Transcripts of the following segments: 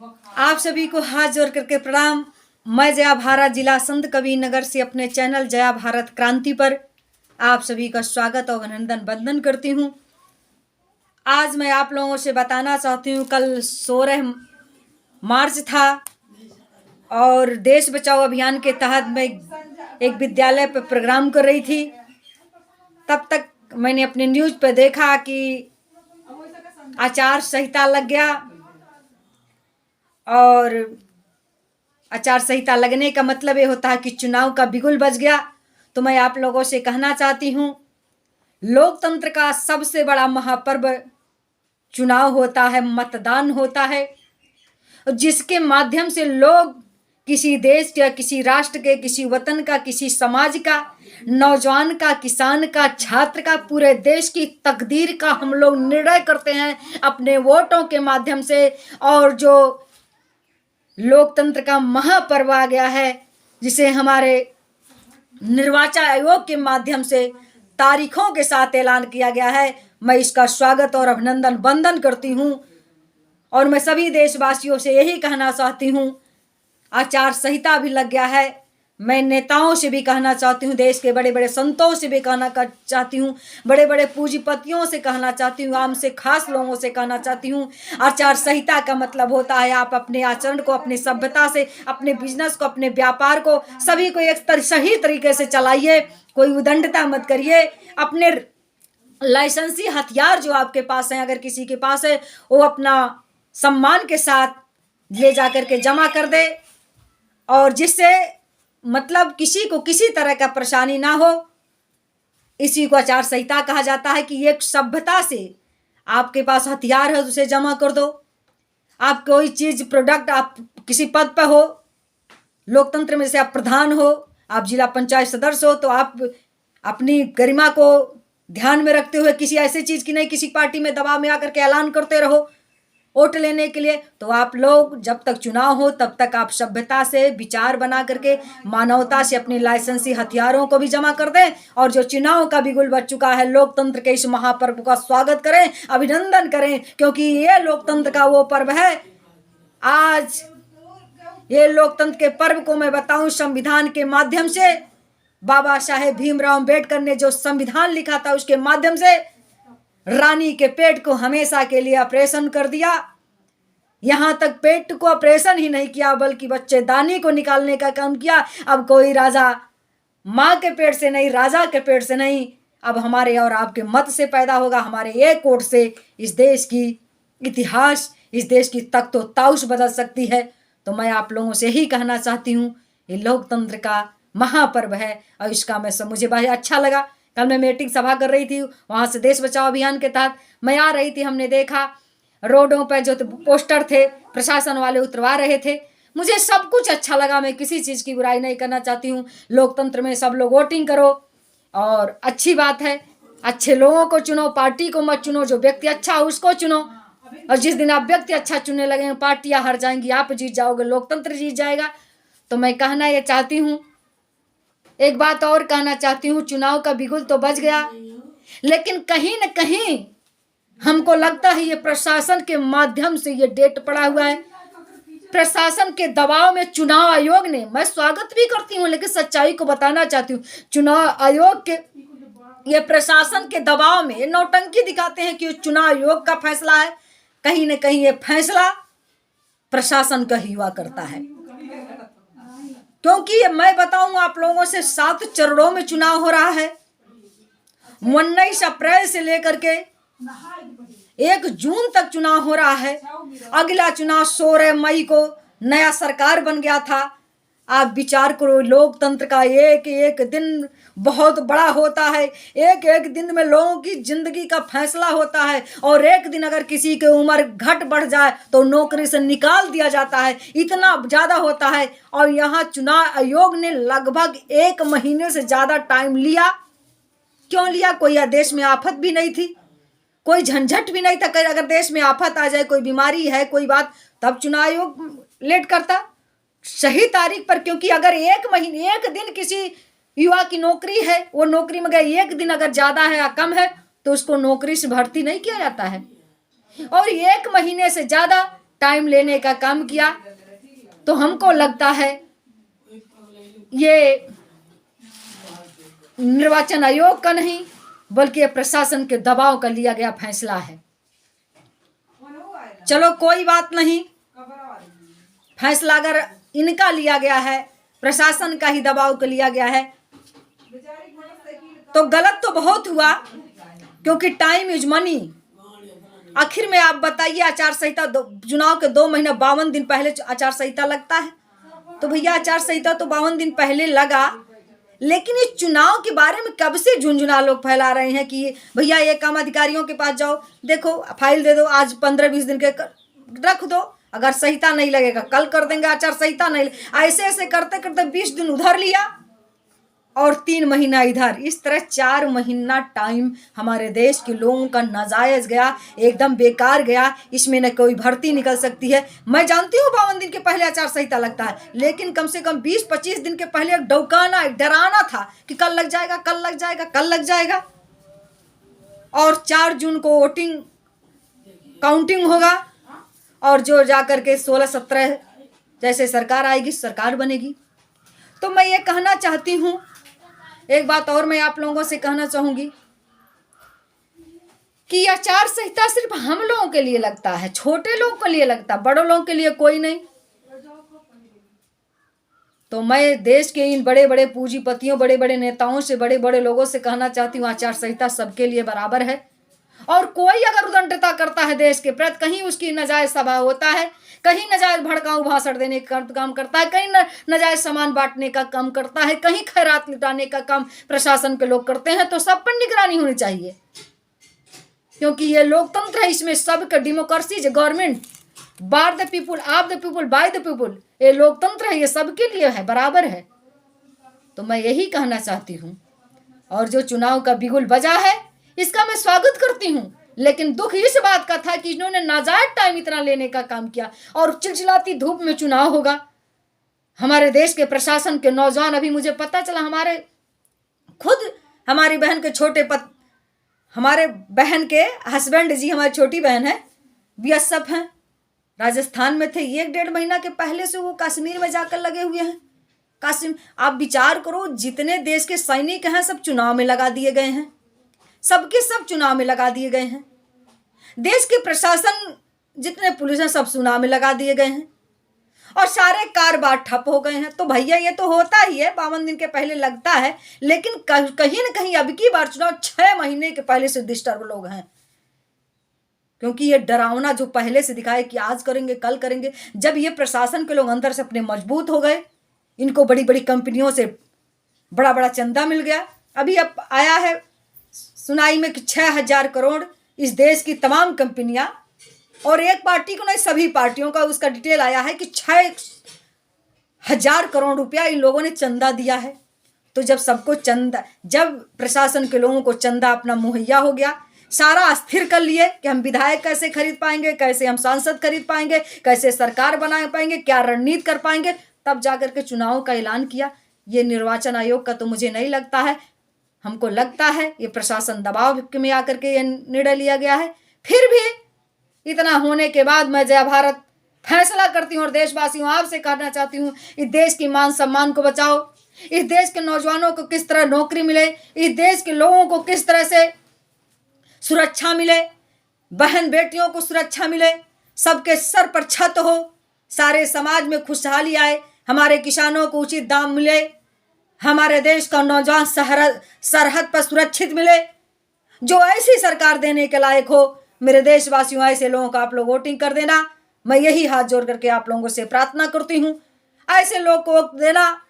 आप सभी को हाथ जोड़ करके प्रणाम। मैं जया भारत जिला संत कबीर नगर से अपने चैनल जया भारत क्रांति पर आप सभी का स्वागत और अभिनंदन वंदन करती हूँ। आज मैं आप लोगों से बताना चाहती हूँ, कल 16 मार्च था और देश बचाओ अभियान के तहत मैं एक विद्यालय पर प्रोग्राम कर रही थी। तब तक मैंने अपने न्यूज़ पर देखा कि आचार संहिता लग गया और आचार संहिता लगने का मतलब ये होता है कि चुनाव का बिगुल बज गया। तो मैं आप लोगों से कहना चाहती हूँ, लोकतंत्र का सबसे बड़ा महापर्व चुनाव होता है, मतदान होता है, जिसके माध्यम से लोग किसी देश का, किसी राष्ट्र के, किसी वतन का, किसी समाज का, नौजवान का, किसान का, छात्र का, पूरे देश की तकदीर का हम लोग निर्णय करते हैं अपने वोटों के माध्यम से। और जो लोकतंत्र का महापर्व आ गया है, जिसे हमारे निर्वाचन आयोग के माध्यम से तारीखों के साथ ऐलान किया गया है, मैं इसका स्वागत और अभिनंदन वंदन करती हूँ। और मैं सभी देशवासियों से यही कहना चाहती हूँ, आचार संहिता भी लग गया है। मैं नेताओं से भी कहना चाहती हूँ, देश के बड़े बड़े संतों से भी कहना चाहती हूँ, बड़े बड़े पूंजीपतियों से कहना चाहती हूँ, आम से खास लोगों से कहना चाहती हूँ, आचार संहिता का मतलब होता है आप अपने आचरण को, अपनी सभ्यता से, अपने बिजनेस को, अपने व्यापार को, सभी को एक सही तरीके से चलाइए। कोई उदंडता मत करिए। अपने लाइसेंसी हथियार जो आपके पास हैं, अगर किसी के पास है, वो अपना सम्मान के साथ ले जा करके जमा कर दे, और जिससे मतलब किसी को किसी तरह का परेशानी ना हो। इसी को आचार संहिता कहा जाता है कि एक सभ्यता से आपके पास हथियार है, उसे जमा कर दो। आप कोई चीज प्रोडक्ट, आप किसी पद पर हो लोकतंत्र में, जैसे आप प्रधान हो, आप जिला पंचायत सदस्य हो, तो आप अपनी गरिमा को ध्यान में रखते हुए किसी ऐसी चीज की नहीं, किसी पार्टी में दबाव में आकर के ऐलान करते रहो वोट लेने के लिए। तो आप लोग जब तक चुनाव हो तब तक आप सभ्यता से विचार बना करके, मानवता से अपने लाइसेंसी हथियारों को भी जमा कर दें, और जो चुनाव का बिगुल बज चुका है, लोकतंत्र के इस महापर्व का स्वागत करें, अभिनंदन करें, क्योंकि ये लोकतंत्र का वो पर्व है। आज ये लोकतंत्र के पर्व को मैं बताऊं, संविधान के माध्यम से बाबा साहेब भीमराव अम्बेडकर ने जो संविधान लिखा था, उसके माध्यम से रानी के पेट को हमेशा के लिए ऑपरेशन कर दिया। यहां तक पेट को ऑपरेशन ही नहीं किया, बल्कि बच्चेदानी को निकालने का काम किया। अब कोई राजा माँ के पेट से नहीं, राजा के पेट से नहीं, अब हमारे और आपके मत से पैदा होगा। हमारे एक वोट से इस देश की इतिहास, इस देश की तख्तो ताउश बदल सकती है। तो मैं आप लोगों से ही कहना चाहती हूँ, ये लोकतंत्र का महापर्व है और इसका मुझे बहुत अच्छा लगा। कल मैं मीटिंग सभा कर रही थी, वहां से देश बचाओ अभियान के तहत मैं आ रही थी। हमने देखा रोडों पर जो पोस्टर थे, प्रशासन वाले उतरवा रहे थे। मुझे सब कुछ अच्छा लगा, मैं किसी चीज़ की बुराई नहीं करना चाहती हूँ। लोकतंत्र में सब लोग वोटिंग करो और अच्छी बात है, अच्छे लोगों को चुनो, पार्टी को मत चुनो। जो व्यक्ति अच्छा हो उसको चुनो, और जिस दिन आप व्यक्ति अच्छा चुनने लगे, पार्टियां हार जाएंगी, आप जीत जाओगे, लोकतंत्र जीत जाएगा। तो मैं कहना ये चाहती हूँ, एक बात और कहना चाहती हूँ, चुनाव का बिगुल तो बज गया, लेकिन कहीं न कहीं हमको लगता है ये प्रशासन के माध्यम से ये डेट पड़ा हुआ है। प्रशासन के दबाव में चुनाव आयोग ने, मैं स्वागत भी करती हूँ लेकिन सच्चाई को बताना चाहती हूँ, चुनाव आयोग के ये प्रशासन के दबाव में नौटंकी दिखाते हैं कि चुनाव आयोग का फैसला है। कहीं न कहीं ये फैसला प्रशासन का ही हुआ करता है, क्योंकि मैं बताऊं आप लोगों से, 7 चरणों में चुनाव हो रहा है। 19 अप्रैल से लेकर के 1 जून तक चुनाव हो रहा है। अगला चुनाव 16 मई को नया सरकार बन गया था। आप विचार करो, लोकतंत्र का एक एक दिन बहुत बड़ा होता है। एक एक दिन में लोगों की जिंदगी का फैसला होता है, और एक दिन अगर किसी की उम्र घट बढ़ जाए तो नौकरी से निकाल दिया जाता है, इतना ज़्यादा होता है। और यहाँ चुनाव आयोग ने लगभग 1 महीने से ज़्यादा टाइम लिया। क्यों लिया? कोई देश में आफत भी नहीं थी, कोई झंझट भी नहीं था। अगर देश में आफत आ जाए, कोई बीमारी है, कोई बात, तब चुनाव आयोग लेट करता सही तारीख पर। क्योंकि अगर 1 महीने, 1 दिन किसी युवा की नौकरी है, वो नौकरी में गए, 1 दिन अगर ज्यादा है या कम है तो उसको नौकरी से भर्ती नहीं किया जाता है। और 1 महीने से ज्यादा टाइम लेने का काम किया, तो हमको लगता है ये निर्वाचन आयोग का नहीं बल्कि प्रशासन के दबाव का लिया गया फैसला है। चलो कोई बात नहीं, फैसला अगर इनका लिया गया है, प्रशासन का ही दबाव का लिया गया है, तो गलत तो बहुत हुआ, क्योंकि टाइम इज मनी। आखिर में आप बताइए, आचार संहिता चुनाव के 2 महीना 52 दिन पहले आचार संहिता लगता है, तो भैया आचार संहिता तो 52 दिन पहले लगा, लेकिन इस चुनाव के बारे में कब से झुंझुना लोग फैला रहे हैं कि भैया ये काम अधिकारियों के पास जाओ, देखो फाइल दे दो, आज 15-20 दिन के रख दो, अगर संहिता नहीं लगेगा कल कर देंगे आचार संहिता नहीं, ऐसे ऐसे करते करते 20 दिन उधर लिया और 3 महीना इधर, इस तरह 4 महीना टाइम हमारे देश के लोगों का नाजायज गया, एकदम बेकार गया। इसमें न कोई भर्ती निकल सकती है। मैं जानती हूँ 52 दिन के पहले आचार संहिता लगता है, लेकिन कम से कम 20-25 दिन के पहले एक डौकाना, एक डराना था कि कल लग जाएगा, कल लग जाएगा, कल लग जाएगा। और 4 जून को वोटिंग काउंटिंग होगा और जो जाकर के 16-17 जैसे सरकार आएगी, सरकार बनेगी। तो मैं ये कहना चाहती हूँ, एक बात और मैं आप लोगों से कहना चाहूंगी कि आचार संहिता सिर्फ हम लोगों के लिए लगता है, छोटे लोगों के लिए लगता है, बड़ों लोगों के लिए कोई नहीं। तो मैं देश के इन बड़े बड़े पूंजीपतियों, बड़े बड़े नेताओं से, बड़े बड़े लोगों से कहना चाहती हूँ, आचार संहिता सबके लिए बराबर है। और कोई अगर उदंडता करता है देश के प्रति, कहीं उसकी नाजायज सभा होता है, कहीं नाजायज भड़काऊ भाषण देने का काम करता है, कहीं नाजायज सामान बांटने का काम करता है, कहीं खैरात लुटाने का काम प्रशासन के लोग करते हैं, तो सब पर निगरानी होनी चाहिए, क्योंकि ये लोकतंत्र है, इसमें सबका डेमोक्रेसी है, government by the people, of the people, by the people, ये लोकतंत्र है, ये सबके लिए है, बराबर है। तो मैं यही कहना चाहती हूँ। और जो चुनाव का बिगुल बजा है, इसका मैं स्वागत करती हूँ, लेकिन दुख इस बात का था कि इन्होंने नाजायज टाइम इतना लेने का काम किया और चिलचिलाती धूप में चुनाव होगा। हमारे देश के प्रशासन के नौजवान, अभी मुझे पता चला हमारी बहन के हमारे बहन के हस्बैंड जी, हमारी छोटी बहन है, बीएसएफ हैं, राजस्थान में थे, 1-1.5 महीना के पहले से वो कश्मीर में जाकर लगे हुए हैं। कासिम, आप विचार करो, जितने देश के सैनिक हैं सब चुनाव में लगा दिए गए हैं, सबके सब चुनाव में लगा दिए गए हैं। देश के प्रशासन जितने पुलिस हैं सब चुनाव में लगा दिए गए हैं और सारे कारोबार ठप हो गए हैं। तो भैया ये तो होता ही है, 52 दिन के पहले लगता है, लेकिन कहीं ना कहीं अब की बार चुनाव 6 महीने के पहले से डिस्टर्ब लोग हैं, क्योंकि ये डरावना जो पहले से दिखाए कि आज करेंगे कल करेंगे, जब ये प्रशासन के लोग अंदर से अपने मजबूत हो गए, इनको बड़ी बड़ी कंपनियों से बड़ा बड़ा चंदा मिल गया। अभी अब आया है सुनाई में कि 6,000 करोड़ इस देश की तमाम कंपनियां, और एक पार्टी को नहीं सभी पार्टियों का उसका डिटेल आया है कि 6,000 करोड़ रुपया इन लोगों ने चंदा दिया है। तो जब प्रशासन के लोगों को चंदा अपना मुहैया हो गया, सारा स्थिर कर लिए कि हम विधायक कैसे खरीद पाएंगे, कैसे हम सांसद खरीद पाएंगे, कैसे सरकार बना पाएंगे, क्या रणनीति कर पाएंगे, तब जाकर के चुनाव का ऐलान किया। ये निर्वाचन आयोग का तो मुझे नहीं लगता है, हमको लगता है ये प्रशासन दबाव में आकर के ये निर्णय लिया गया है। फिर भी इतना होने के बाद मैं जय भारत फैसला करती हूँ और देशवासियों आपसे कहना चाहती हूँ, इस देश की मान सम्मान को बचाओ, इस देश के नौजवानों को किस तरह नौकरी मिले, इस देश के लोगों को किस तरह से सुरक्षा मिले, बहन बेटियों को सुरक्षा मिले, सबके सर पर छत हो, सारे समाज में खुशहाली आए, हमारे किसानों को उचित दाम मिले, हमारे देश का नौजवान सरहद पर सुरक्षित मिले, जो ऐसी सरकार देने के लायक हो। मेरे देशवासियों, ऐसे लोगों का आप लोग वोटिंग कर देना। मैं यही हाथ जोड़ करके आप लोगों से प्रार्थना करती हूँ, ऐसे लोग को वोट देना।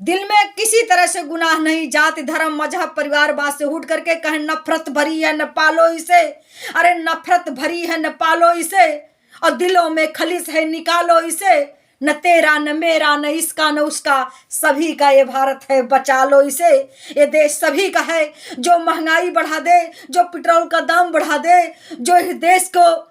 दिल में किसी तरह से गुनाह नहीं, जाति धर्म मजहब परिवारवाद से उठ करके कहें नफरत भरी है न पालो इसे, अरे नफरत भरी है न पालो इसे, और दिलों में खलीस है निकालो इसे, न तेरा न मेरा न इसका न उसका, सभी का ये भारत है बचा लो इसे। ये देश सभी का है, जो महंगाई बढ़ा दे, जो पेट्रोल का दाम बढ़ा दे, जो इस देश को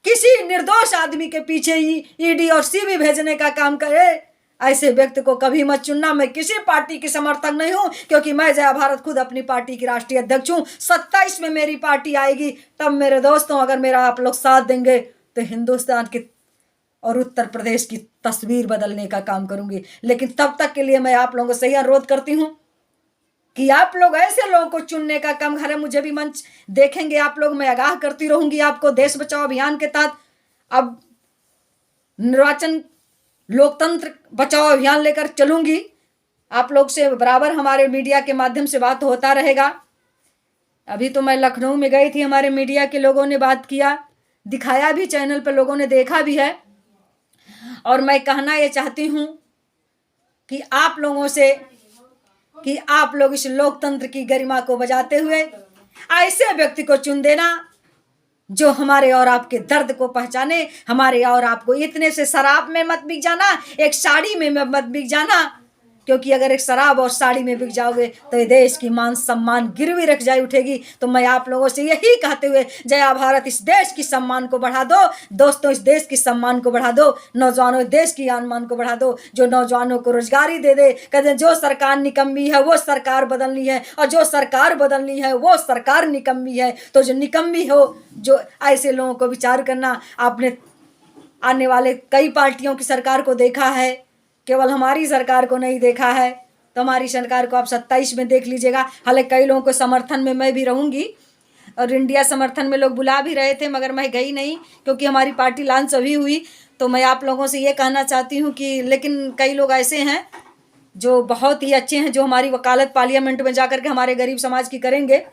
किसी निर्दोष आदमी के पीछे ईडी और सीबी भेजने का काम करे, ऐसे व्यक्ति को कभी मत चुनना। मैं किसी पार्टी की समर्थक नहीं हूं, क्योंकि मैं जय भारत खुद अपनी पार्टी की राष्ट्रीय अध्यक्ष हूं। 27 में मेरी पार्टी आएगी, तब मेरे दोस्तों अगर मेरा आप लोग साथ देंगे तो हिंदुस्तान की और उत्तर प्रदेश की तस्वीर बदलने का काम करूंगी। लेकिन तब तक के लिए मैं आप लोगों से यही अनुरोध करती हूं कि आप लोग ऐसे लोगों को चुनने का काम करें। मुझे भी मंच देखेंगे आप लोग, मैं आगाह करती रहूंगी आपको। देश बचाओ अभियान के तहत अब निर्वाचन लोकतंत्र बचाओ अभियान लेकर चलूंगी। आप लोग से बराबर हमारे मीडिया के माध्यम से बात होता रहेगा। अभी तो मैं लखनऊ में गई थी, हमारे मीडिया के लोगों ने बात किया, दिखाया भी, चैनल पर लोगों ने देखा भी है। और मैं कहना ये चाहती हूं कि आप लोगों से कि आप लोग इस लोकतंत्र की गरिमा को बजाते हुए ऐसे व्यक्ति को चुन देना जो हमारे और आपके दर्द को पहचाने। हमारे और आपको इतने से शराब में मत बिक जाना, एक साड़ी में मत बिक जाना, क्योंकि अगर एक शराब और साड़ी में बिक जाओगे तो ये देश की मान सम्मान गिरवी रख जाए उठेगी। तो मैं आप लोगों से यही कहते हुए, जय भारत, इस देश की सम्मान को बढ़ा दो दोस्तों, इस देश की सम्मान को बढ़ा दो नौजवानों, देश की सम्मान को बढ़ा दो, जो नौजवानों को रोजगारी दे दे। कहते जो सरकार निकम्मी है वो सरकार बदलनी है, और जो सरकार बदलनी है वो सरकार निकम्मी है। तो जो निकम्मी हो, जो ऐसे लोगों को विचार करना। आपने आने वाले कई पार्टियों की सरकार को देखा है, केवल हमारी सरकार को नहीं देखा है। तो हमारी सरकार को आप 27 में देख लीजिएगा। हालांकि कई लोगों को समर्थन में मैं भी रहूंगी, और इंडिया समर्थन में लोग बुला भी रहे थे, मगर मैं गई नहीं क्योंकि हमारी पार्टी लॉन्च अभी हुई। तो मैं आप लोगों से ये कहना चाहती हूँ कि लेकिन कई लोग ऐसे हैं जो बहुत ही अच्छे हैं, जो हमारी वकालत पार्लियामेंट में जाकर के हमारे गरीब समाज की करेंगे।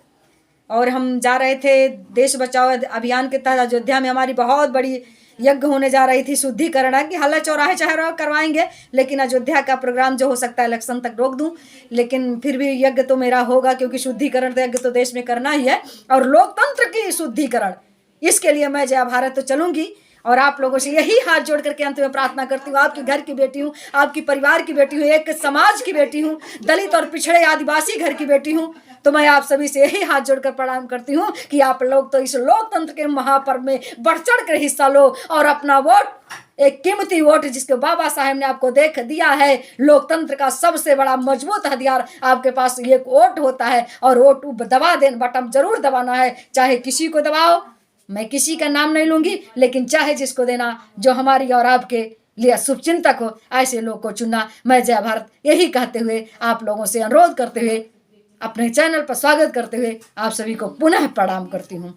और हम जा रहे थे देश बचाओ अभियान के तहत अयोध्या में, हमारी बहुत बड़ी यज्ञ होने जा रही थी शुद्धिकरण की। हल्ला चौराहे चाहे करवाएंगे, लेकिन अयोध्या का प्रोग्राम जो हो सकता है इलेक्शन तक रोक दूं, लेकिन फिर भी यज्ञ तो मेरा होगा, क्योंकि शुद्धिकरण यज्ञ तो देश में करना ही है। और लोकतंत्र की शुद्धिकरण, इसके लिए मैं जय भारत तो चलूंगी। और आप लोगों से यही हाथ जोड़ करके अंत में प्रार्थना करती हूँ, आपके घर की बेटी हूँ, आपकी परिवार की बेटी हूँ, एक समाज की बेटी हूँ, दलित और पिछड़े आदिवासी घर की बेटी हूँ। तो मैं आप सभी से यही हाथ जोड़कर प्रणाम करती हूँ कि आप लोग तो इस लोकतंत्र के महापर्व में बढ़ चढ़ कर हिस्सा लो, और अपना वोट, एक कीमती वोट जिसके बाबा साहेब ने आपको देख दिया है, लोकतंत्र का सबसे बड़ा मजबूत हथियार आपके पास एक वोट होता है। और वोट दबा दें, बटन जरूर दबाना है, चाहे किसी को दबाओ, मैं किसी का नाम नहीं लूंगी, लेकिन चाहे जिसको देना, जो हमारी और आपके लिए शुभचिंतक हो, ऐसे लोग को चुनना। मैं जय भारत यही कहते हुए, आप लोगों से अनुरोध करते हुए, अपने चैनल पर स्वागत करते हुए आप सभी को पुनः प्रणाम करती हूँ।